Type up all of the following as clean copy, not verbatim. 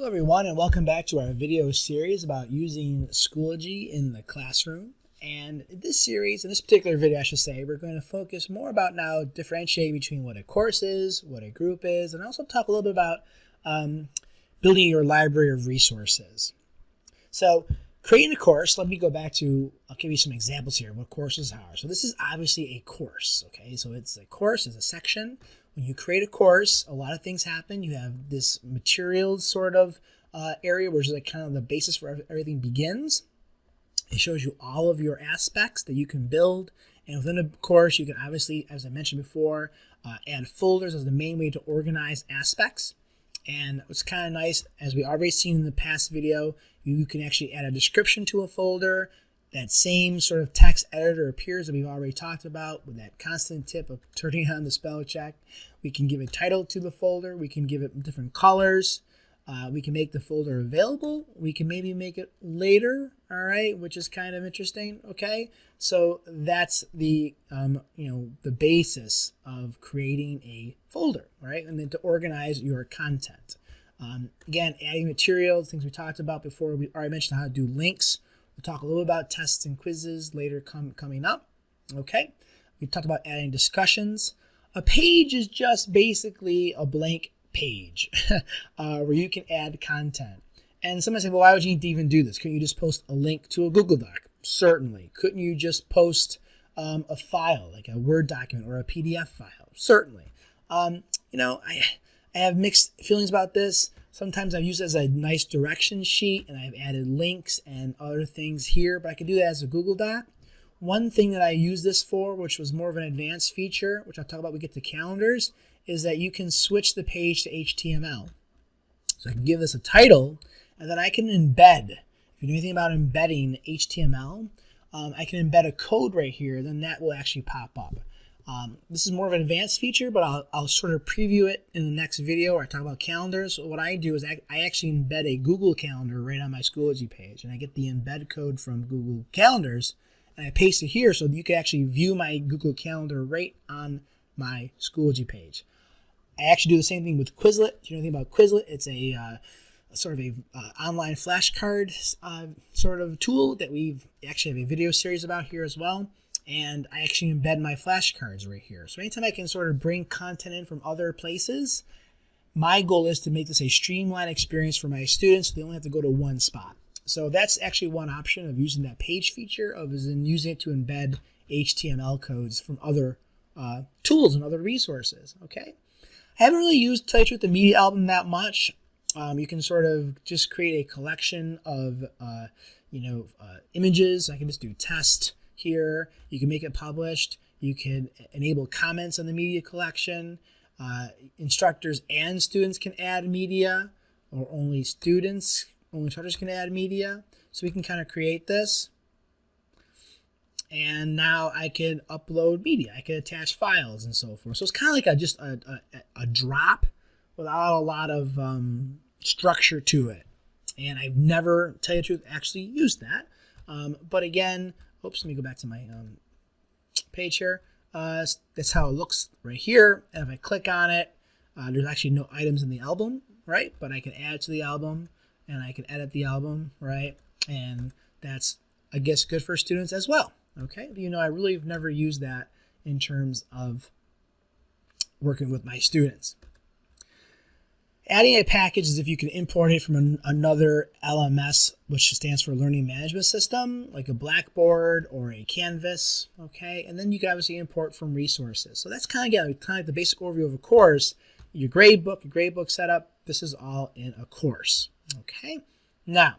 Hello everyone, and welcome back to our video series about using Schoology in the classroom. And in this series, in this particular video I should say, we're going to focus more about now differentiating between what a course is, what a group is, and also talk a little bit about building your library of resources. So creating a course, let me go back to, I'll give you some examples here of what courses are. So this is obviously a course, okay? So it's a course, it's a section. When you create a course, a lot of things happen. You have this materials sort of area, which is like kind of the basis for everything begins. It shows you all of your aspects that you can build. And within a course, you can obviously, as I mentioned before, add folders as the main way to organize aspects. And what's kind of nice, as we already seen in the past video, you can actually add a description to a folder. That same sort of text editor appears that we've already talked about with that constant tip of turning on the spell check. We can give a title to the folder. We can give it different colors. We can make the folder available. We can maybe make it later, all right, which is kind of interesting, okay? So that's the, the basis of creating a folder, right? And then to organize your content. Again, adding materials, things we talked about before. We already mentioned how to do links. We'll talk a little about tests and quizzes later coming up. Okay, we talked about adding discussions. A page is just basically a blank page where you can add content. And somebody say, well, why would you need to even do this? Couldn't you just post a link to a Google Doc? Certainly. Couldn't you just post a file, like a Word document or a PDF file? Certainly. I have mixed feelings about this. Sometimes I've used it as a nice direction sheet, and I've added links and other things here, but I can do that as a Google Doc. One thing that I use this for, which was more of an advanced feature, which I'll talk about when we get to calendars, is that you can switch the page to HTML. So I can give this a title, and then I can embed. If you know anything about embedding HTML, I can embed a code right here, then that will actually pop up. This is more of an advanced feature, but I'll sort of preview it in the next video where I talk about calendars. So what I do is I actually embed a Google Calendar right on my Schoology page, and I get the embed code from Google Calendars, and I paste it here so that you can actually view my Google Calendar right on my Schoology page. I actually do the same thing with Quizlet. If you know anything about Quizlet, it's a sort of a online flashcard sort of tool that we've actually have a video series about here as well. And I actually embed my flashcards right here. So anytime I can sort of bring content in from other places, my goal is to make this a streamlined experience for my students so they only have to go to one spot. So that's actually one option of using that page feature is in using it to embed HTML codes from other tools and other resources, okay? I haven't really used, to tell you the truth, the media album that much. You can sort of just create a collection of, images. I can just do test here. You can make it published. You can enable comments on the media collection. Instructors and students can add media, or only instructors can add media. So we can kind of create this. And now I can upload media. I can attach files and so forth. So it's kind of like just a drop without a lot of structure to it. And I've never, to tell you the truth, actually used that. But again, oops, let me go back to my page here. That's how it looks right here. And if I click on it, there's actually no items in the album, right? But I can add to the album, and I can edit the album, right? And that's, I guess, good for students as well, okay? But, I really have never used that in terms of working with my students. Adding a package is if you can import it from another LMS, which stands for Learning Management System, like a Blackboard or a Canvas, okay? And then you can obviously import from resources. So that's kind of the basic overview of a course. Your gradebook setup, this is all in a course, okay? Now,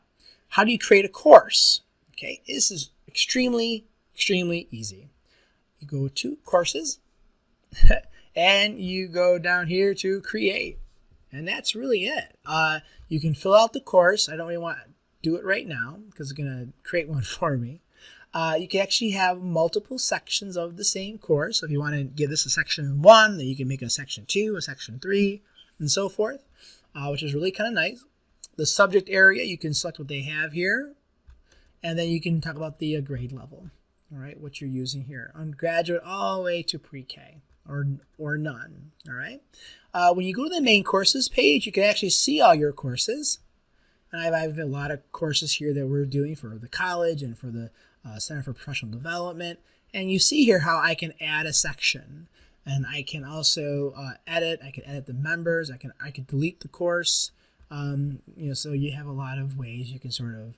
how do you create a course? Okay, this is extremely, extremely easy. You go to Courses, and you go down here to Create. And that's really it. You can fill out the course. I don't really want to do it right now because it's going to create one for me. You can actually have multiple sections of the same course. So if you want to give this a section 1, then you can make a section 2, a section 3, and so forth, which is really kind of nice. The subject area, you can select what they have here. And then you can talk about the grade level, all right, what you're using here. Undergraduate all the way to pre-K. Or none, all right? When you go to the main courses page, you can actually see all your courses, And I have a lot of courses here that we're doing for the college and for the Center for Professional Development. And you see here how I can add a section. And I can also edit. I can edit the members. I can delete the course. So you have a lot of ways you can sort of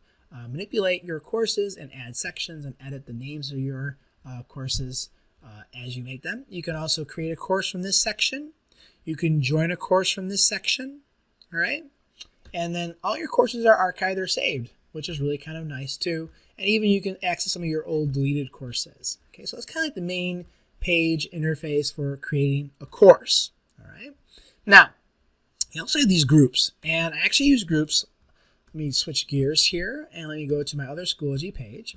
manipulate your courses and add sections and edit the names of your courses as you make them. You can also create a course from this section. You can join a course from this section. All right. And then all your courses are archived or saved, which is really kind of nice too. And even you can access some of your old deleted courses. Okay, so it's kind of like the main page interface for creating a course. All right. Now, you also have these groups, and I actually use groups. Let me switch gears here, and let me go to my other Schoology page.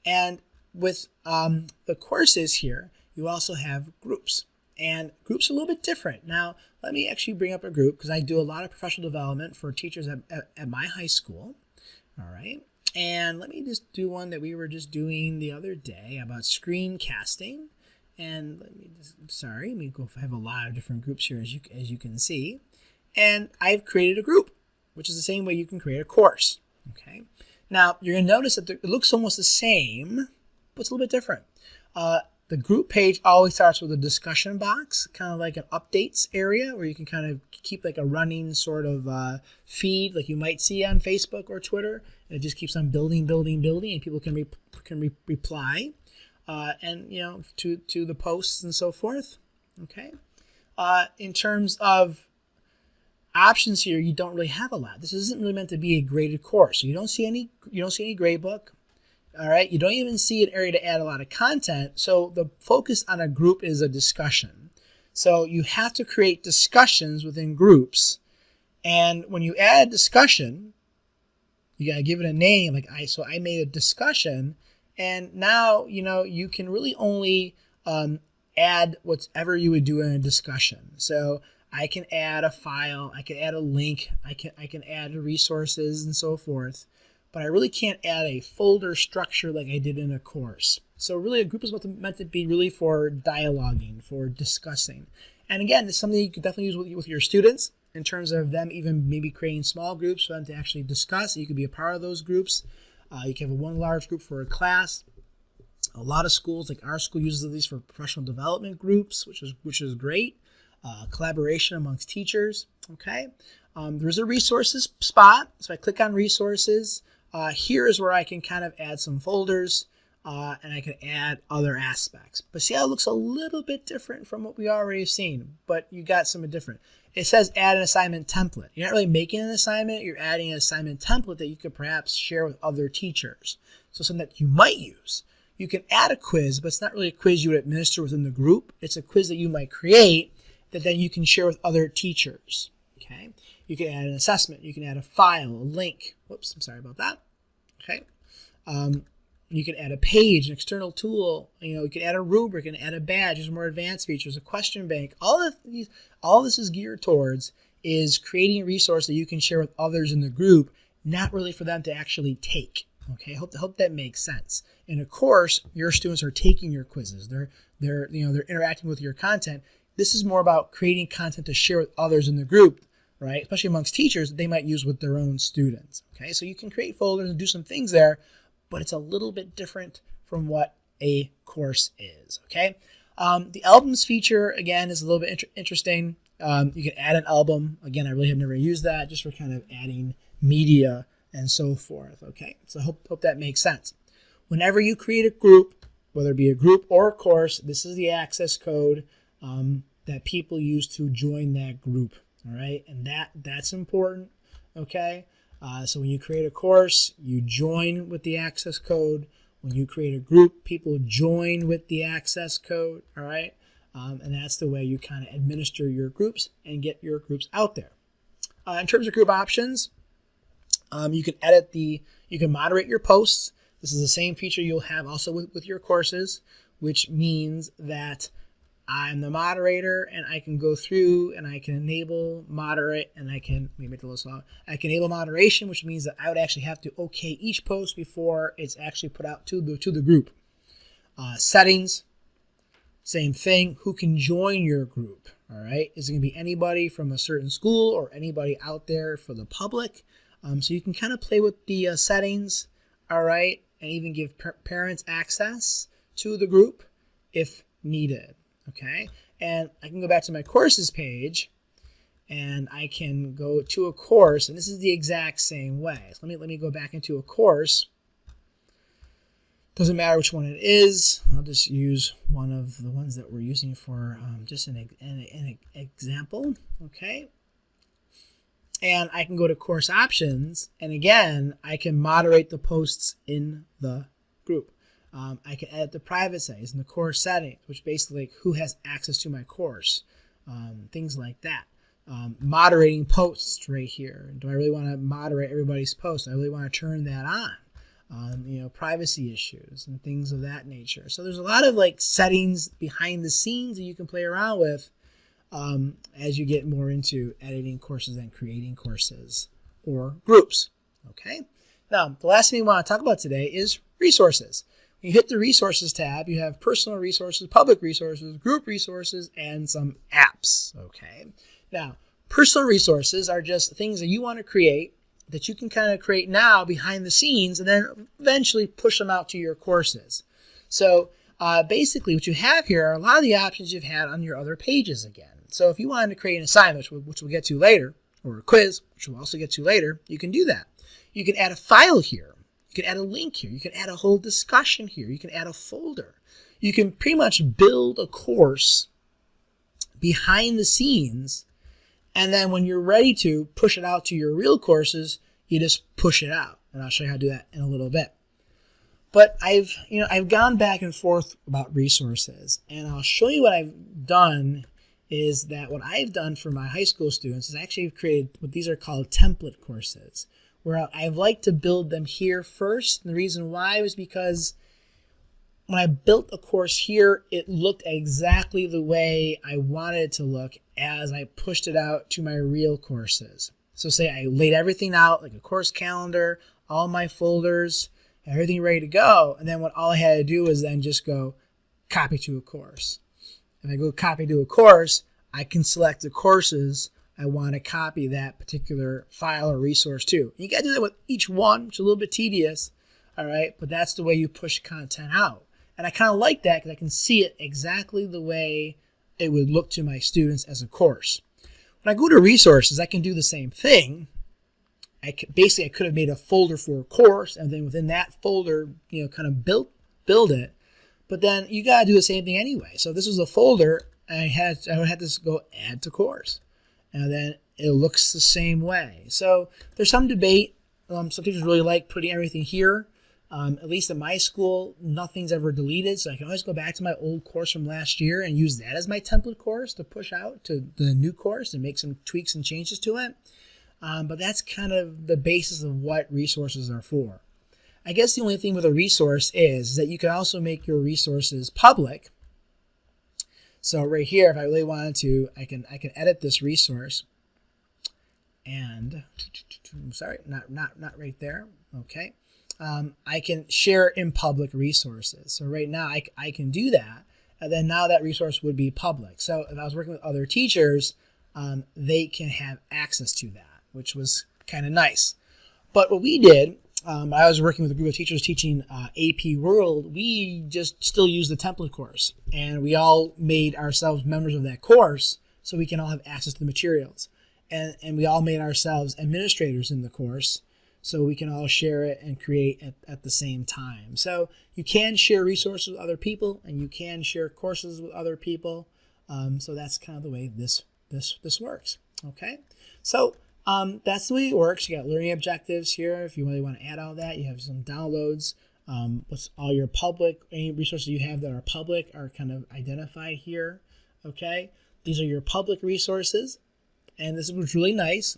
And with the courses here, you also have groups. And groups are a little bit different. Now, let me actually bring up a group because I do a lot of professional development for teachers at my high school. All right. And let me just do one that we were just doing the other day about screencasting. And let me go. I have a lot of different groups here as you can see. And I've created a group, which is the same way you can create a course. Okay. Now, you're going to notice that it looks almost the same, but it's a little bit different. The group page always starts with a discussion box, kind of like an updates area where you can kind of keep like a running sort of feed like you might see on Facebook or Twitter. And it just keeps on building, and people can reply to the posts and so forth. Okay. In terms of options here, you don't really have a lot. This isn't really meant to be a graded course. So you don't see any grade book. All right, you don't even see an area to add a lot of content. So the focus on a group is a discussion. So you have to create discussions within groups. And when you add a discussion, you got to give it a name. So I made a discussion, and now, you can really only add whatever you would do in a discussion. So I can add a file, I can add a link, I can add resources and so forth. But I really can't add a folder structure like I did in a course. So really a group is meant to be really for dialoguing, for discussing. And again, it's something you can definitely use with your students in terms of them even maybe creating small groups for them to actually discuss. You can be a part of those groups. You can have one large group for a class. A lot of schools, like our school, uses these for professional development groups, which is great. Collaboration amongst teachers. Okay. There's a resources spot. So I click on resources. Here is where I can kind of add some folders and I can add other aspects. But see how it looks a little bit different from what we already seen, but you got something different. It says add an assignment template. You're not really making an assignment, you're adding an assignment template that you could perhaps share with other teachers. So something that you might use. You can add a quiz, but it's not really a quiz you would administer within the group. It's a quiz that you might create that then you can share with other teachers. Okay. You can add an assessment. You can add a file, a link. Whoops, I'm sorry about that. Okay. You can add a page, an external tool. You can add a rubric and add a badge. There's more advanced features, a question bank. All this is geared towards is creating a resource that you can share with others in the group, not really for them to actually take. Okay. Hope that makes sense. In a course, your students are taking your quizzes. They're interacting with your content. This is more about creating content to share with others in the group, right? Especially amongst teachers that they might use with their own students. Okay, so you can create folders and do some things there, but it's a little bit different from what a course is. Okay, the albums feature again is a little bit interesting. You can add an album. Again, I really have never used that, just for kind of adding media and so forth. Okay, so hope that makes sense. Whenever you create a group, whether it be a group or a course, this is the access code that people use to join that group. All right, and that's important. Okay, so when you create a course, you join with the access code. When you create a group, people join with the access code. All right, and that's the way you kind of administer your groups and get your groups out there. In terms of group options, you can moderate your posts. This is the same feature you'll have also with your courses, which means that I'm the moderator and I can go through and I can enable moderate and I can, let me make it a little slow. I can enable moderation, which means that I would actually have to okay each post before it's actually put out to the group. Settings, same thing. Who can join your group? All right. Is it going to be anybody from a certain school or anybody out there for the public? So you can kind of play with the settings, all right, and even give parents access to the group if needed, okay? And I can go back to my courses page, and I can go to a course, and this is the exact same way. So let me go back into a course. Doesn't matter which one it is. I'll just use one of the ones that we're using for just an example, okay? And I can go to course options, and again, I can moderate the posts in the group. I can edit the private settings and the course settings, which basically like who has access to my course, things like that. Moderating posts right here. Do I really want to moderate everybody's posts? I really want to turn that on. Privacy issues and things of that nature. So there's a lot of like settings behind the scenes that you can play around with as you get more into editing courses and creating courses or groups. Okay. Now, the last thing we want to talk about today is resources. When you hit the resources tab, you have personal resources, public resources, group resources, and some apps. Okay. Now, personal resources are just things that you want to create that you can kind of create now behind the scenes and then eventually push them out to your courses. So basically what you have here are a lot of the options you've had on your other pages again. So if you wanted to create an assignment, which we'll get to later, or a quiz, which we'll also get to later, you can do that. You can add a file here. You can add a link here. You can add a whole discussion here. You can add a folder. You can pretty much build a course behind the scenes, and then when you're ready to push it out to your real courses, you just push it out. And I'll show you how to do that in a little bit. But I've gone back and forth about resources, and I'll show you what I've done is that what I've done for my high school students is actually created what these are called template courses, where I've liked to build them here first. And the reason why was because when I built a course here, it looked exactly the way I wanted it to look as I pushed it out to my real courses. So say I laid everything out, like a course calendar, all my folders, everything ready to go, and then all I had to do was then just go copy to a course. If I go copy to a course, I can select the courses I want to copy that particular file or resource to. You got to do that with each one, which is a little bit tedious, all right? But that's the way you push content out. And I kind of like that because I can see it exactly the way it would look to my students as a course. When I go to resources, I can do the same thing. I could have made a folder for a course, and then within that folder, kind of build it. But then you got to do the same thing anyway. So this was a folder, and I would have to go add to course. And then it looks the same way. So there's some debate. Some teachers really like putting everything here. At least at my school, nothing's ever deleted. So I can always go back to my old course from last year and use that as my template course to push out to the new course and make some tweaks and changes to it. But that's kind of the basis of what resources are for. I guess the only thing with a resource is that you can also make your resources public. So right here, if I really wanted to, I can edit this resource. And sorry, not right there. Okay. I can share in public resources. So right now I can do that. And then now that resource would be public. So if I was working with other teachers, they can have access to that, which was kind of nice. But what we did, I was working with a group of teachers teaching AP World. We just still use the template course, and we all made ourselves members of that course so we can all have access to the materials. And we all made ourselves administrators in the course so we can all share it and create at the same time. So you can share resources with other people, and you can share courses with other people. So that's kind of the way this works. Okay, so that's the way it works. You got learning objectives here. If you really want to add all that, you have some downloads. What's all your public, any resources you have that are public are kind of identified here. Okay, these are your public resources, and this was really nice.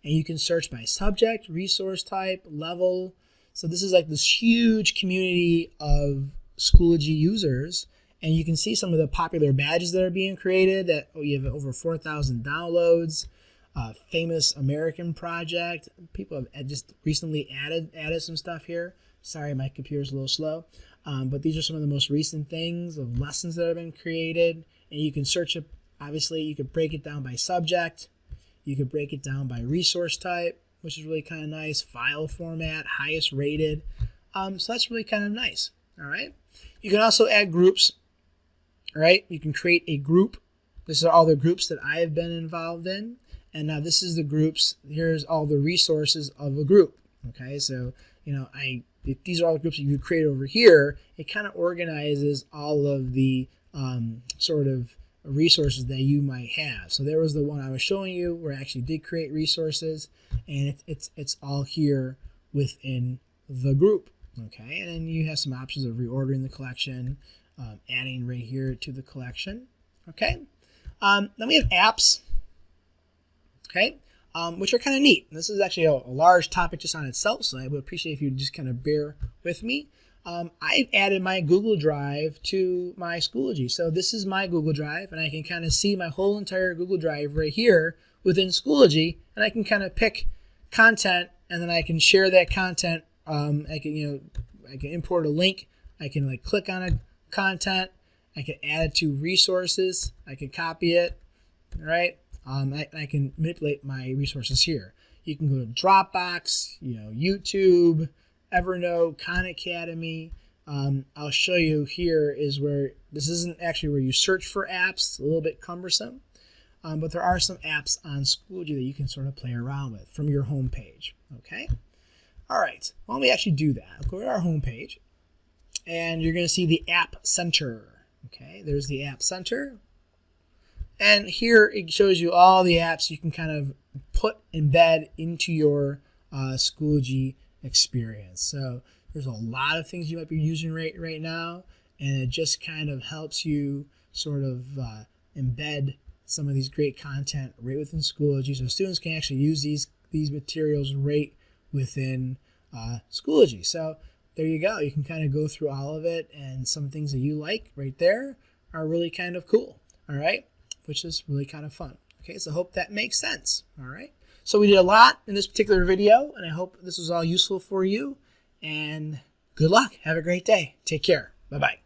And you can search by subject, resource type, level. So this is like this huge community of Schoology users. And you can see some of the popular badges that are being created. That you have over 4,000 downloads. Famous American project. People have just recently added some stuff here. Sorry, my computer's a little slow. But these are some of the most recent things of lessons that have been created. And you can search it. Obviously, you could break it down by subject. You could break it down by resource type. which is really kind of nice. File format, highest rated. So that's really kind of nice. All right. You can also add groups. All right. You can create a group. This are all the groups that I have been involved in. And now this is the groups. Here's all the resources of a group. Okay. So, if these are all the groups that you create over here. It kind of organizes all of the sort of resources that you might have. So there was the one I was showing you where I actually did create resources, and it's all here within the group. Okay, and then you have some options of reordering the collection, adding right here to the collection. Okay, then we have apps. Okay, which are kind of neat. This is actually a large topic just on itself, so I would appreciate if you just kind of bear with me. I've added my Google Drive to my Schoology. So this is my Google Drive, and I can kind of see my whole entire Google Drive right here within Schoology, and I can kind of pick content, and then I can share that content. I can import a link. I can click on a content. I can add it to resources. I can copy it, right? I can manipulate my resources here. You can go to Dropbox, YouTube, Evernote, Khan Academy. I'll show you here is where this isn't actually where you search for apps. It's a little bit cumbersome, but there are some apps on Schoology that you can sort of play around with from your home page. Okay. All right. Why don't we actually do that? I'll go to our home page, and you're going to see the App Center. Okay. There's the App Center, and here it shows you all the apps you can kind of embed into your Schoology experience. So there's a lot of things you might be using right now, and it just kind of helps you sort of embed some of these great content right within Schoology, so students can actually use these materials right within Schoology. So there you go. You can kind of go through all of it, and some things that you like right there are really kind of cool. All right, which is really kind of fun. Okay, so I hope that makes sense. All right. So we did a lot in this particular video, and I hope this was all useful for you. And good luck. Have a great day. Take care. Bye-bye.